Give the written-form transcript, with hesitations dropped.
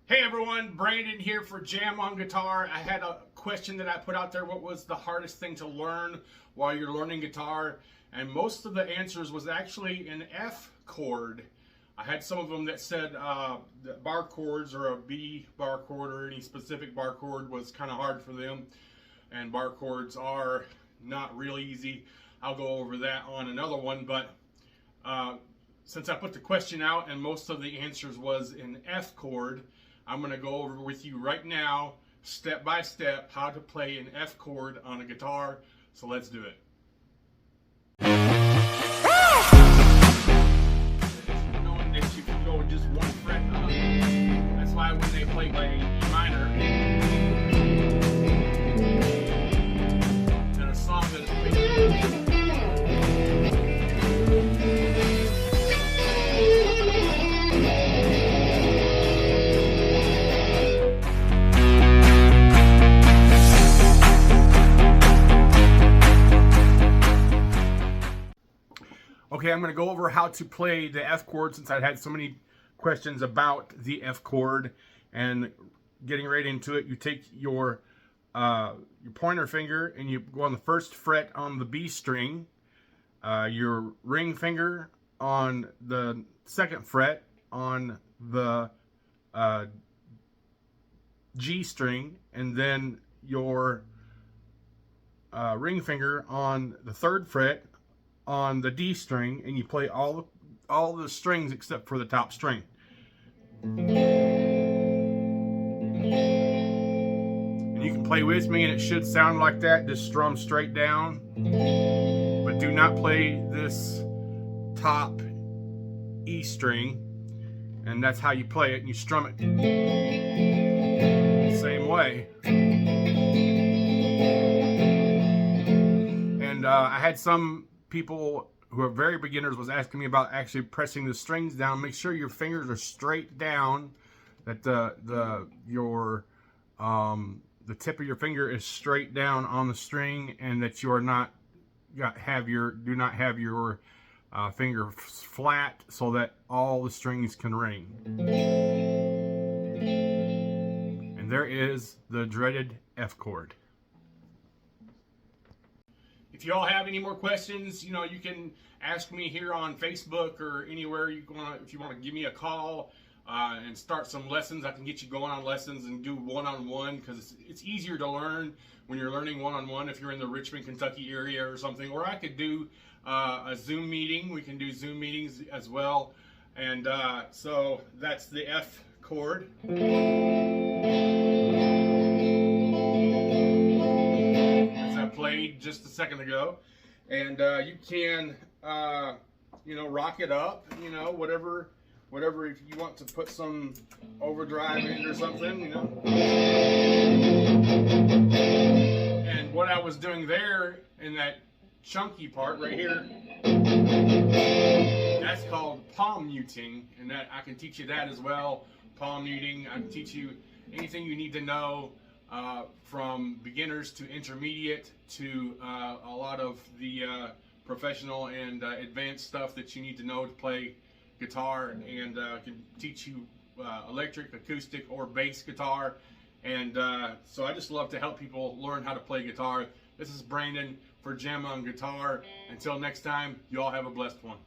Hey everyone, Brandon here for Jam on Guitar. I had a question that I put out there. What was the hardest thing to learn while you're learning guitar? And most of the answers was actually an F chord. I had some of them that said that bar chords or a B bar chord or any specific bar chord was kind of hard for them. And bar chords are not real easy. I'll go over that on another one, but since I put the question out and most of the answers was an F chord, I'm going to go over with you right now, step by step, how to play an F chord on a guitar. So let's do it. Knowing that you can go just one fret up. That's why when they play by E minor, in a song that is played. Okay, I'm going to go over how to play the F chord since I had so many questions about the F chord. And getting right into it, you take your pointer finger and you go on the first fret on the B string, your ring finger on the second fret on the G string, and then your ring finger on the third fret on the D string, and you play all the strings except for the top string. And you can play with me and it should sound like that. Just strum straight down, but do not play this top E string. And that's how you play it, and you strum it the same way. And I had some people who are very beginners was asking me about actually pressing the strings down. Make sure your fingers are straight down, that the tip of your finger is straight down on the string, and that you are not do not have your finger flat so that all the strings can ring. And there is the dreaded F chord. If you all have any more questions, you can ask me here on Facebook or anywhere if you want to give me a call and start some lessons. I can get you going on lessons and do one-on-one, because it's easier to learn when you're learning one-on-one if you're in the Richmond, Kentucky area or something. Or I could do a Zoom meeting. We can do Zoom meetings as well. And so that's the F chord. Played just a second ago, and you can rock it up, whatever if you want to put some overdrive in it or something, And what I was doing there in that chunky part right here, that's called palm muting, and that I can teach you that as well. Palm muting, I can teach you anything you need to know. From beginners to intermediate to a lot of the professional and advanced stuff that you need to know to play guitar, and can teach you electric, acoustic, or bass guitar. And so I just love to help people learn how to play guitar. This is Brandon for Jam on Guitar. Until next time, you all have a blessed one.